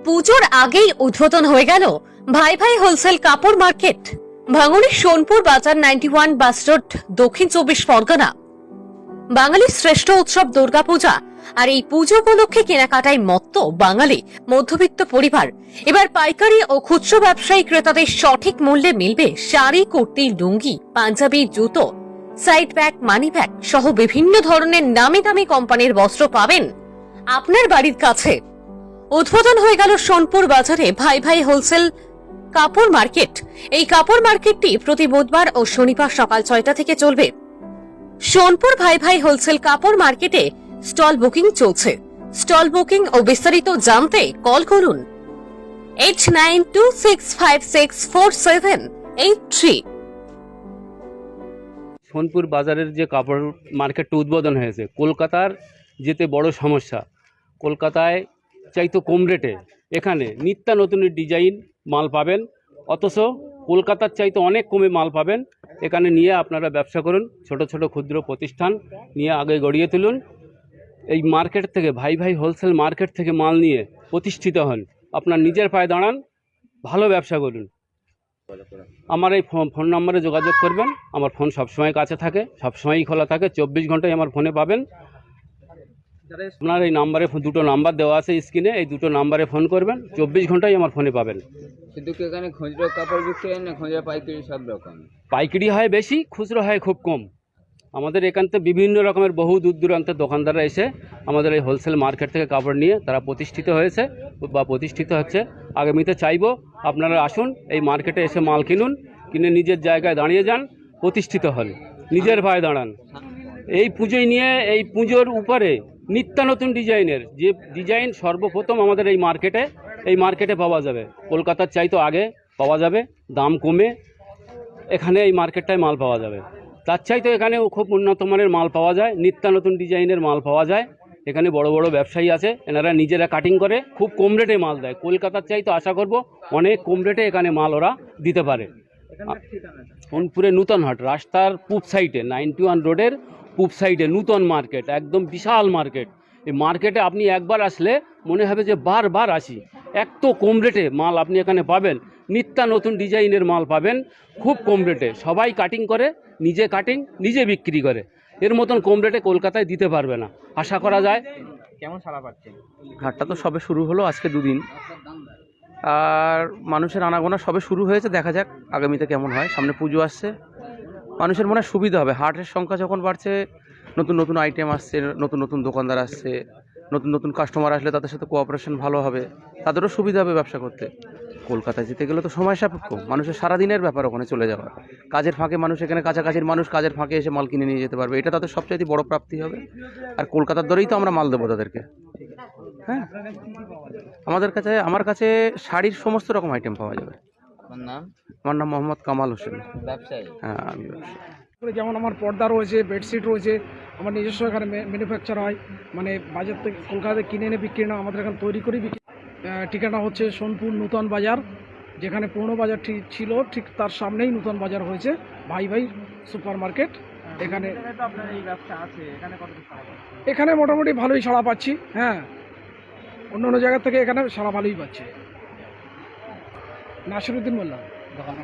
পুজোর আগেই উদ্বোধন হয়ে গেল ভাই ভাই হোলসেল কাপড় মার্কেট, ভাঙড়ের সোনপুর বাজার 91 বাস রোড, দক্ষিণ 24 পরগনা। বাঙালির শ্রেষ্ঠ উৎসব দুর্গাপূজা, আর এই পুজো উপলক্ষে কেনাকাটায় মত্ত বাঙালি মধ্যবিত্ত পরিবার। এবার পাইকারি ও খুচরো ব্যবসায়ী ক্রেতাদের সঠিক মূল্যে মিলবে শাড়ি, কুর্তি, লুঙ্গি, পাঞ্জাবি, জুতো, সাইড ব্যাগ, মানি ব্যাগ সহ বিভিন্ন ধরনের নামি দামি কোম্পানির বস্ত্র পাবেন আপনার বাড়ির কাছে। উদ্বোধন হয়ে গেল সোনপুর বাজারে ভাই ভাই হোলসেল কাপড় মার্কেট। এই কাপড় মার্কেটটি প্রতি বুধবার ও শনিবার সকাল 6টা থেকে চলবে। সোনপুর ভাই ভাই হোলসেল কাপড় মার্কেটে স্টল বুকিং চলছে। স্টল বুকিং ও বিস্তারিত জানতে কল করুন 8926564783। সোনপুর বাজারের যে কাপড় মার্কেটটা উদ্বোধন হয়েছে, কলকাতার যেতে বড় সমস্যা, কলকাতায় চাইতো কম রেটে এখানে নিত্য নতুন ডিজাইন মাল পাবেন, অথচ কলকাতার চাইতে অনেক কমে মাল পাবেন। এখানে নিয়ে আপনারা ব্যবসা করুন, ছোট ছোট ক্ষুদ্র প্রতিষ্ঠান নিয়ে আগে গড়িয়ে তুলুন। এই মার্কেট থেকে, ভাই ভাই হোলসেল মার্কেট থেকে মাল নিয়ে প্রতিষ্ঠিত হন, আপনার নিজের পায়ে দাঁড়ান, ভালো ব্যবসা করুন। আমার এই ফোন নম্বরে যোগাযোগ করবেন। আমার ফোন সবসময় কাছে থাকে, সবসময়ই খোলা থাকে, 24 ঘন্টায় আমার ফোনে পাবেন। আপনার এই নাম্বারে দুটো নাম্বার দেওয়া আছে স্ক্রিনে, এই দুটো নাম্বারে ফোন করবেন, 24 ঘন্টায় আমার ফোনে পাবেন। শুধু কি এখানে খুচরো কাপড় বিক্রি হয় না খুচরো পাইকারি সব রকম? পাইকারি হয় বেশি, খুচরো হয় খুব কম। আমাদের এখান থেকে বিভিন্ন রকমের বহু দূর দূরান্তের দোকানদাররা এসে আমাদের এই হোলসেল মার্কেট থেকে কাপড় নিয়ে তারা প্রতিষ্ঠিত হয়েছে বা প্রতিষ্ঠিত হচ্ছে। আগামীতে চাইবো আপনারা আসুন, এই মার্কেটে এসে মাল কিনুন, কিনে নিজের জায়গায় দাঁড়িয়ে যান, প্রতিষ্ঠিত হন, নিজের পায়ে দাঁড়ান। এই পুজোয় নিয়ে, এই পুজোর উপরে নিত্য নতুন ডিজাইনের যে ডিজাইন সর্বপ্রথম আমাদের এই মার্কেটে পাওয়া যাবে। কলকাতার চাইতো আগে পাওয়া যাবে, দাম কমে এখানে এই মার্কেটটায় মাল পাওয়া যাবে। তার চাইতো এখানেও খুব উন্নত মানের মাল পাওয়া যায়, নিত্য নতুন ডিজাইনের মাল পাওয়া যায়। এখানে বড় বড় ব্যবসায়ী আছে, এনারা নিজেরা কাটিং করে খুব কম রেটে মাল দেয়। কলকাতার চাইতো আশা করব অনেক কম রেটে এখানে মাল ওরা দিতে পারে। সোনপুরে নূতন হাট, রাস্তার পূব সাইডে 91 রোডের পূব সাইডে নূতন মার্কেট, একদম বিশাল মার্কেট। এই মার্কেটে আপনি একবার আসলে মনে হবে যে বারবার আসি। এত কম রেটে মাল আপনি এখানে পাবেন, নিত্য নতুন ডিজাইনের মাল পাবেন খুব কম রেটে। সবাই কাটিং করে, নিজে কাটিং নিজে বিক্রি করে, এর মতন কম রেটে কলকাতায় দিতে পারবে না। আশা করা যায়। কেমন সাড়া পাচ্ছেন? হাটটা তো সবে শুরু হলো, আজকে 2 দিন, আর মানুষের আনাগোনা সবে শুরু হয়েছে। দেখা যাক আগামীতে কেমন হয়। সামনে পুজো আসছে, মানুষের মনে হয় সুবিধা হবে। হাটের সংখ্যা যখন বাড়ছে, নতুন নতুন আইটেম আসছে, নতুন নতুন দোকানদার আসছে, নতুন নতুন কাস্টমার আসলে তাদের সাথে কোঅপারেশন ভালো হবে, তাদেরও সুবিধা হবে ব্যবসা করতে। কলকাতায় যেতে গেলে তো সময় সাপেক্ষ, মানুষের সারাদিনের ব্যাপার ওখানে চলে যাওয়ার। কাজের ফাঁকে মানুষ, এখানে কাছাকাছির মানুষ কাজের ফাঁকে এসে মাল কিনে নিয়ে যেতে পারবে, এটা তাদের সবচাইতে বড় প্রাপ্তি হবে। আর কলকাতার দরেই তো আমরা মাল দেবো তাদেরকে। হ্যাঁ, আমার কাছে শাড়ির সমস্ত রকম আইটেম পাওয়া যাবে। আমার নাম মোহাম্মদ কামাল হোসেন। ব্যবসায়ী? হ্যাঁ, আমি ব্যবসায়ী। যেমন আমার পর্দা রয়েছে, বেডশিট রয়েছে, আমার নিজস্ব এখানে ম্যানুফ্যাকচার হয়, মানে বাজার থেকে কলকাতাতে কিনে এনে বিক্রি না, আমাদের এখানে তৈরি করে বিক্রি। ঠিকানা হচ্ছে সোনপুর নূতন বাজার, যেখানে পুরনো বাজার ছিল ঠিক তার সামনেই নূতন বাজার হয়েছে ভাই ভাই সুপার মার্কেট। এখানে এখানে মোটামুটি ভালোই সাড়া পাচ্ছি। হ্যাঁ, অন্য অন্য জায়গা থেকে এখানে সাড়া ভালোই পাচ্ছি। নাসিরুদ্দিন মোল্লা দোকান।